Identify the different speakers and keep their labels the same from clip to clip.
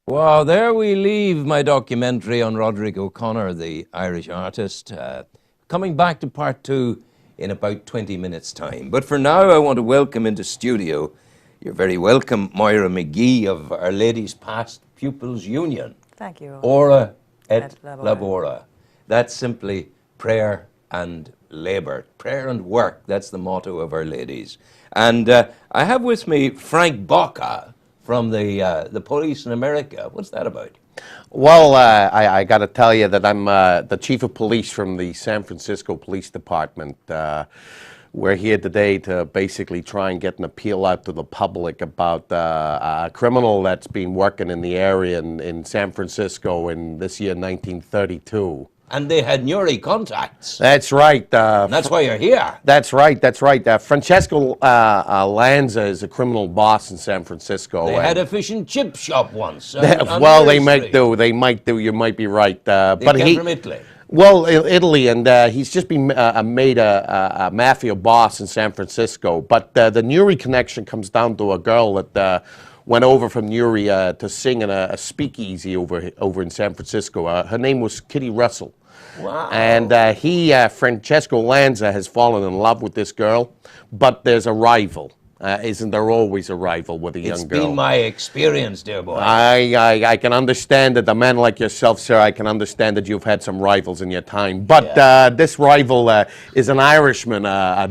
Speaker 1: Well, there we leave my documentary on Roderick O'Connor, the Irish artist. Coming back to part two in about 20 minutes' time. But for now, I want to welcome into studio, you're very welcome, Moira Magee of Our Lady's Past Pupils Union.
Speaker 2: Thank you.
Speaker 1: Ora et
Speaker 2: labora.
Speaker 1: labora. That's simply prayer and labour. Prayer and work, that's the motto of Our Ladies. And I have with me Frank Baca from the police in America. What's that about?
Speaker 3: Well, I got to tell you that I'm the chief of police from the San Francisco Police Department. We're here today to basically try and get an appeal out to the public about a criminal that's been working in the area in San Francisco in this year, 1932.
Speaker 1: And they had Nuri contacts.
Speaker 3: That's right.
Speaker 1: And that's why you're here.
Speaker 3: That's right. That's right. Francesco Lanza is a criminal boss in San Francisco.
Speaker 1: They had a fish and chip shop once.
Speaker 3: Well, they might do. They might do. You might be right.
Speaker 1: But he from Italy.
Speaker 3: Well, Italy, and he's just been made a mafia boss in San Francisco. But the Nuri connection comes down to a girl that went over from Nuri to sing in a speakeasy over in San Francisco. Her name was Kitty Russell.
Speaker 1: Wow.
Speaker 3: And Francesco Lanza, has fallen in love with this girl, but there's a rival. Isn't there always a rival with a young girl?
Speaker 1: It's been my experience, dear boy.
Speaker 3: I can understand that, a man like yourself, sir, I can understand that you've had some rivals in your time. But this rival is an Irishman,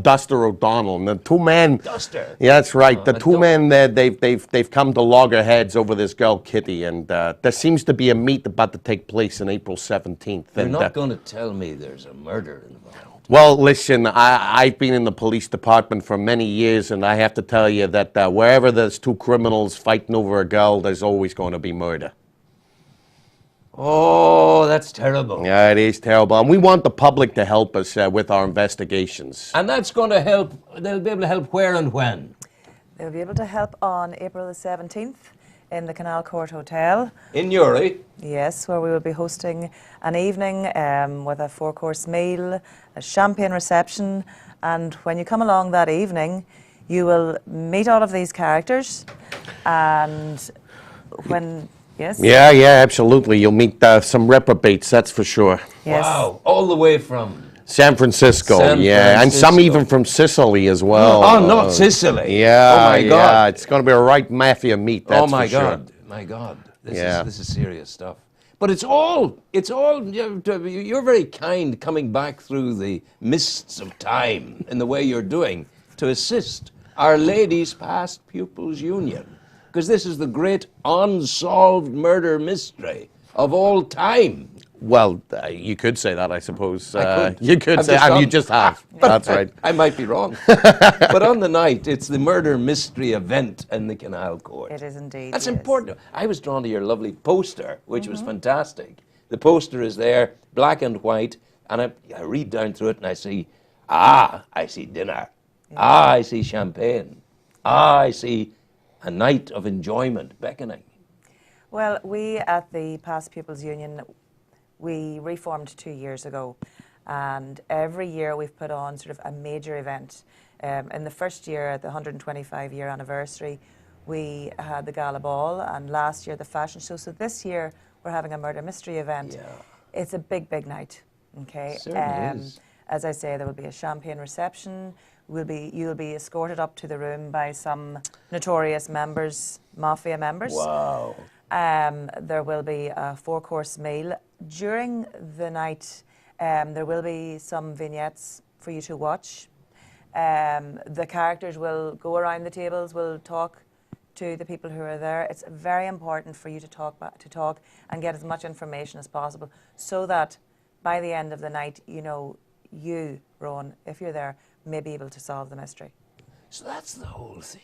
Speaker 3: Duster O'Donnell. And the two men...
Speaker 1: Duster?
Speaker 3: Yeah, that's right. The two men, they've come to loggerheads over this girl, Kitty. And there seems to be a meet about to take place on April 17th.
Speaker 1: You're not going to tell me there's a murder involved.
Speaker 3: Well, listen, I've been in the police department for many years, and I have to tell you that wherever there's two criminals fighting over a girl, there's always going to be murder.
Speaker 1: Oh, that's terrible.
Speaker 3: Yeah, it is terrible. And we want the public to help us with our investigations.
Speaker 1: And that's going to help, they'll be able to help where and when?
Speaker 2: They'll be able to help on April the 17th in the Canal Court Hotel.
Speaker 1: In Newry?
Speaker 2: Yes, where we will be hosting an evening with a 4-course meal, a champagne reception, and when you come along that evening, you will meet all of these characters, and when... Yes?
Speaker 3: Yeah, absolutely. You'll meet some reprobates, that's for sure.
Speaker 2: Yes.
Speaker 1: Wow, all the way from...
Speaker 3: San Francisco, and some even from Sicily as well.
Speaker 1: Oh, not Sicily.
Speaker 3: Yeah,
Speaker 1: oh my God.
Speaker 3: Yeah, it's going to be a right mafia meet, that's
Speaker 1: oh my
Speaker 3: for sure.
Speaker 1: God, my God, this is serious stuff. But it's all, you're very kind coming back through the mists of time in the way you're doing to assist Our Lady's Past Pupils Union. Because this is the great unsolved murder mystery of all time.
Speaker 3: Well, you could say that, I suppose.
Speaker 1: I could.
Speaker 3: You could say, and you just have. That's right.
Speaker 1: I might be wrong. But on the night, it's the murder mystery event in the Canal Court.
Speaker 2: It is indeed.
Speaker 1: That's
Speaker 2: yes.
Speaker 1: important. I was drawn to your lovely poster, which was fantastic. The poster is there, black and white, and I read down through it and I see, I see dinner. Yeah. I see champagne. I see a night of enjoyment beckoning.
Speaker 2: Well, we at the Past Pupils Union, we reformed 2 years ago, and every year we've put on sort of a major event. In the first year, the 125-year anniversary, we had the gala ball, and last year the fashion show. So this year we're having a murder mystery event.
Speaker 1: Yeah.
Speaker 2: It's a big, big night. Okay.
Speaker 1: It certainly is.
Speaker 2: As I say, there will be a champagne reception. You'll be escorted up to the room by some notorious members, mafia members.
Speaker 1: Wow.
Speaker 2: There will be a 4-course meal. During the night, there will be some vignettes for you to watch. The characters will go around the tables, will talk to the people who are there. It's very important for you to talk and get as much information as possible, so that by the end of the night, you, Rowan, if you're there, may be able to solve the mystery.
Speaker 1: So that's the whole thing.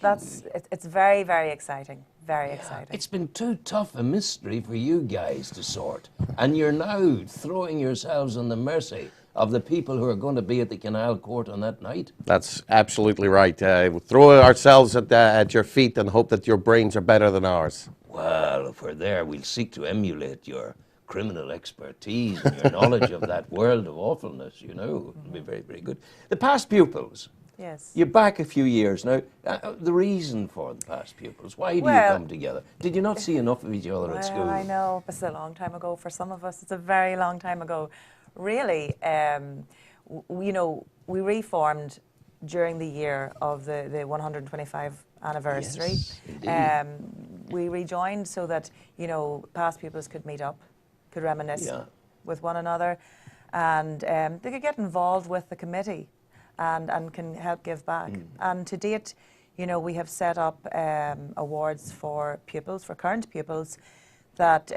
Speaker 2: It's very, very exciting. Very exciting.
Speaker 1: It's been too tough a mystery for you guys to sort. And you're now throwing yourselves on the mercy of the people who are going to be at the Canal Court on that night.
Speaker 3: That's absolutely right. We'll throw ourselves at your feet and hope that your brains are better than ours.
Speaker 1: Well, if we're there, we'll seek to emulate your criminal expertise and your knowledge of that world of awfulness, It'll be very, very good. The Past Pupils.
Speaker 2: Yes.
Speaker 1: You're back a few years now. The reason for the past pupils, why do you come together? Did you not see enough of each other at school?
Speaker 2: I know, but it's a long time ago. For some of us, it's a very long time ago. Really, you know, we reformed during the year of the 125 anniversary.
Speaker 1: Yes,
Speaker 2: we rejoined so that, you know, past pupils could meet up, could reminisce with one another, and they could get involved with the committee and can help give back. And to date, you know, we have set up awards for pupils, for current pupils, that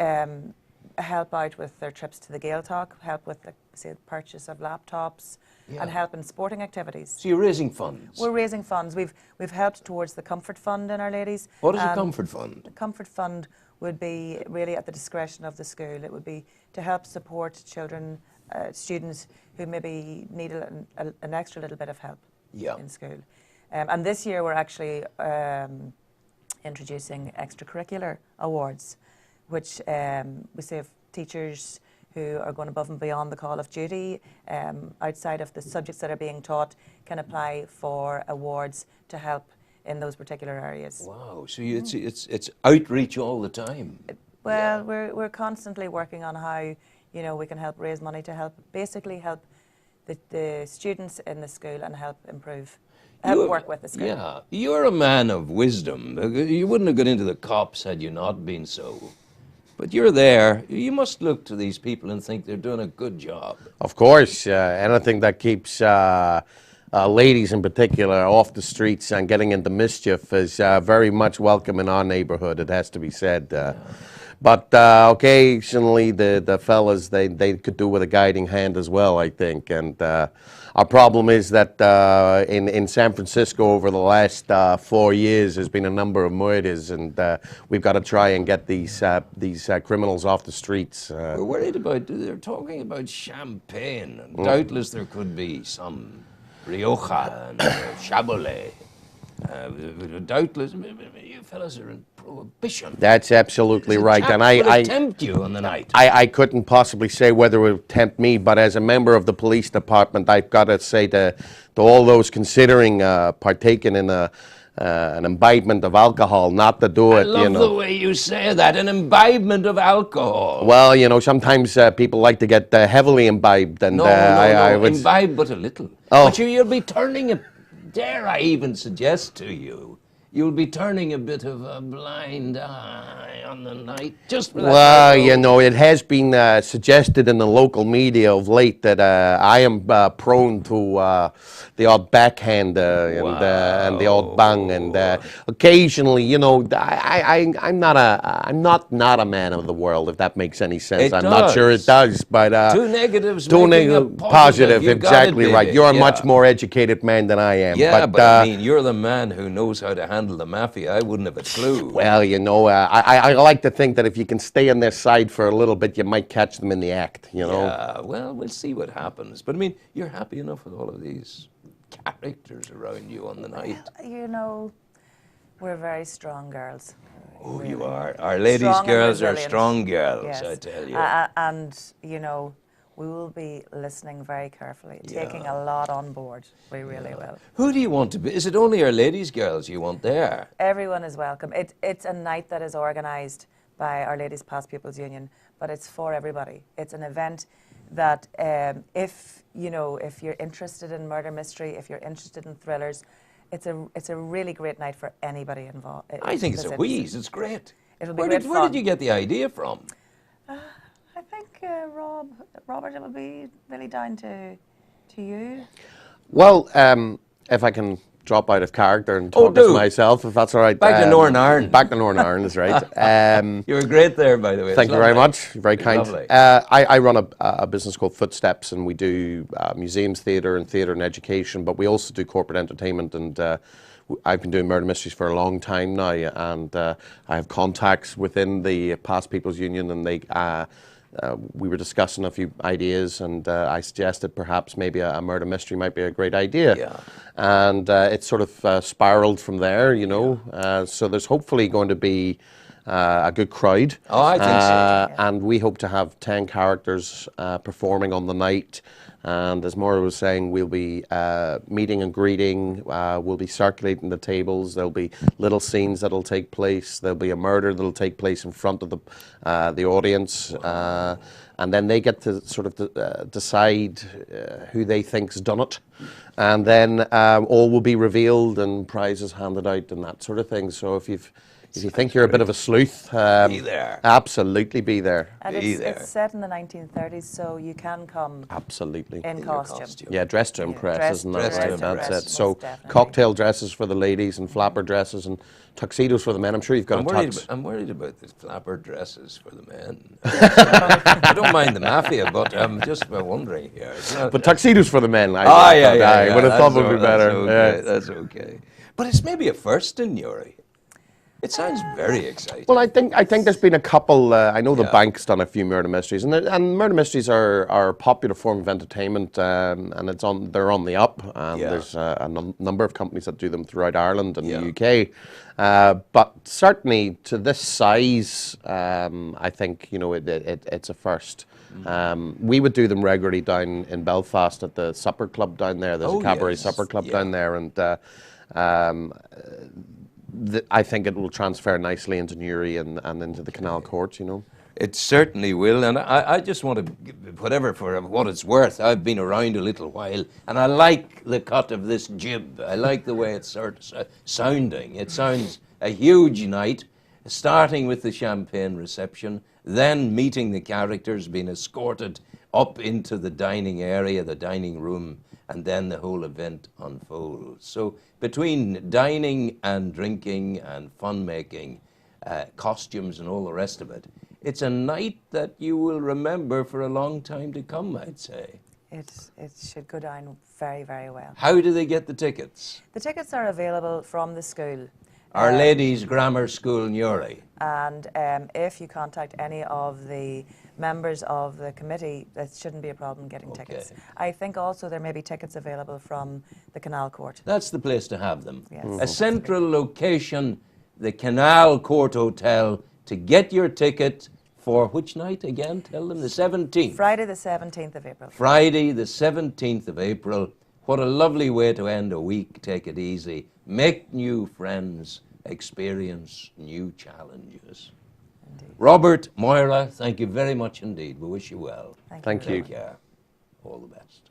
Speaker 2: help out with their trips to the Gaeltacht, help with the, say, the purchase of laptops, and help in sporting activities.
Speaker 1: So you're raising funds?
Speaker 2: We're raising funds. We've helped towards the Comfort Fund in Our Ladies.
Speaker 1: What is a Comfort Fund?
Speaker 2: The Comfort Fund would be really at the discretion of the school. It would be to help support children, students who maybe need an extra little bit of help in school. And this year we're actually introducing extracurricular awards, which we say teachers who are going above and beyond the call of duty, outside of the subjects that are being taught, can apply for awards to help in those particular areas.
Speaker 1: Wow, so it's outreach all the time.
Speaker 2: Well, we're constantly working on how, you know, we can help raise money to help, basically help the students in the school and help improve, work with the school.
Speaker 1: Yeah, you're a man of wisdom. You wouldn't have got into the cops had you not been so. But you're there. You must look to these people and think they're doing a good job.
Speaker 3: Of course, anything that keeps ladies in particular off the streets and getting into mischief is very much welcome in our neighborhood, it has to be said. But occasionally the fellas, they could do with a guiding hand as well, I think. And our problem is that in San Francisco over the last 4 years, there's been a number of murders, and we've got to try and get these criminals off the streets.
Speaker 1: We're worried about, they're talking about champagne, and doubtless there could be some Rioja and Chabolet. Doubtless, you fellas are in prohibition.
Speaker 3: That's absolutely right, and I
Speaker 1: tempt you on the night.
Speaker 3: I couldn't possibly say whether it would tempt me, but as a member of the police department, I've got to say to all those considering partaking in an imbibement of alcohol, not to do it.
Speaker 1: I love the way you say that, an imbibement of alcohol.
Speaker 3: Well, you know, sometimes people like to get heavily imbibed, and
Speaker 1: I would imbibe but a little. Oh. But you'll be turning a. Dare I even suggest to you, you'll be turning a bit of a blind eye on the night. Just for that.
Speaker 3: Well, you know, it has been suggested in the local media of late that I am prone to the odd backhand and the odd bang, and occasionally, you know, I'm not a man of the world, if that makes any sense. I'm not sure it does, but
Speaker 1: two negatives,
Speaker 3: positive, exactly right. You're a much more educated man than I am.
Speaker 1: Yeah, but I mean, you're the man who knows how to handle the mafia. I wouldn't have a clue.
Speaker 3: Well, you know, I like to think that if you can stay on their side for a little bit, you might catch them in the act, you know?
Speaker 1: Yeah, well, we'll see what happens. But I mean, you're happy enough with all of these characters around you on the night?
Speaker 2: Well, you know, we're very strong girls.
Speaker 1: Oh, really. You are. Our ladies' girls are strong girls, yes. I tell you.
Speaker 2: And, you know, we will be listening very carefully, taking a lot on board. We really will.
Speaker 1: Who do you want to be? Is it only our ladies' girls you want there?
Speaker 2: Everyone is welcome. It's a night that is organised by Our Ladies Past Pupils Union, but it's for everybody. It's an event that if you're interested in murder mystery, if you're interested in thrillers, it's a really great night for anybody involved.
Speaker 1: I think it's a wheeze. It's great.
Speaker 2: It'll be great fun.
Speaker 1: Where did you get the idea from?
Speaker 2: I think Robert, it will be really down to you.
Speaker 3: Well, if I can drop out of character and talk to myself, if that's all right.
Speaker 1: Back to Northern Ireland.
Speaker 3: Back to Northern Ireland is right.
Speaker 1: You were great there, by the way.
Speaker 3: Thank you very much. Very kind. I run a business called Footsteps, and we do museums, theatre and education, but we also do corporate entertainment, and I've been doing murder mysteries for a long time now, and I have contacts within the Past People's Union, and we were discussing a few ideas, and I suggested perhaps maybe a murder mystery might be a great idea.
Speaker 1: Yeah.
Speaker 3: And it sort of spiraled from there, you know. So there's hopefully going to be a good crowd.
Speaker 1: Oh, I think so.
Speaker 3: And we hope to have 10 characters performing on the night. And as Moira was saying, we'll be meeting and greeting, we'll be circulating the tables, there'll be little scenes that'll take place, there'll be a murder that'll take place in front of the audience, and then they get to sort of decide who they think's done it. And then all will be revealed and prizes handed out and that sort of thing. So if you think you're a bit of a sleuth,
Speaker 1: Be there.
Speaker 3: absolutely be there.
Speaker 2: And
Speaker 1: Be
Speaker 2: it's
Speaker 1: there.
Speaker 2: set in the 1930s, so you can come
Speaker 3: Absolutely.
Speaker 2: in
Speaker 1: your
Speaker 2: costume.
Speaker 1: costume.
Speaker 3: Yeah, dress to impress,
Speaker 2: dress-
Speaker 3: isn't that
Speaker 1: dress to
Speaker 3: right?
Speaker 1: impress.
Speaker 3: That's it.
Speaker 2: Most
Speaker 3: So
Speaker 2: definitely.
Speaker 3: cocktail dresses for the ladies and flapper dresses and tuxedos for the men. I'm sure you've got
Speaker 1: I'm
Speaker 3: a
Speaker 1: worried,
Speaker 3: tux.
Speaker 1: I'm worried about the flapper dresses for the men. I don't mind the mafia, but I'm just wondering here. It's not-
Speaker 3: But tuxedos for the men. I would have
Speaker 1: that's
Speaker 3: thought would be
Speaker 1: that's
Speaker 3: better.
Speaker 1: Okay,
Speaker 3: Yeah.
Speaker 1: that's okay. But it's maybe a first in Newry. It sounds very exciting.
Speaker 3: Well, I think there's been a couple. I know the
Speaker 1: Yeah.
Speaker 3: bank's done a few murder mysteries, and murder mysteries are a popular form of entertainment, and they're on the up. And
Speaker 1: Yeah.
Speaker 3: there's a number of companies that do them throughout Ireland and
Speaker 1: Yeah.
Speaker 3: the UK. But certainly to this size, I think it's a first. We would do them regularly down in Belfast at the supper club down there. There's
Speaker 1: Oh,
Speaker 3: a cabaret
Speaker 1: yes.
Speaker 3: supper club
Speaker 1: Yeah.
Speaker 3: down there, and I think it will transfer nicely into Newry and into the Canal Court,
Speaker 1: It certainly will, and I just want to, whatever, for what it's worth, I've been around a little while, and I like the cut of this jib. I like the way it's sort of sounding. It sounds a huge night, starting with the champagne reception, then meeting the characters, being escorted up into the dining area, the dining room, and then the whole event unfolds. So between dining and drinking and fun-making, costumes and all the rest of it, it's a night that you will remember for a long time to come, I'd say.
Speaker 2: It should go down very, very well.
Speaker 1: How do they get the tickets?
Speaker 2: The tickets are available from the school.
Speaker 1: Our Ladies Grammar School, Newry.
Speaker 2: And if you contact any of the members of the committee, that shouldn't be a problem getting tickets.
Speaker 1: Okay.
Speaker 2: I think also there may be tickets available from the Canal Court.
Speaker 1: That's the place to have them.
Speaker 2: Yes.
Speaker 1: A central location, the Canal Court Hotel, to get your ticket for which night again? Tell them the 17th.
Speaker 2: Friday the 17th of April.
Speaker 1: Friday the 17th of April. What a lovely way to end a week. Take it easy. Make new friends. Experience new challenges.
Speaker 2: Indeed.
Speaker 1: Robert, Moira, thank you very much indeed. We wish you well.
Speaker 3: Thank you.
Speaker 1: Take care. All the best.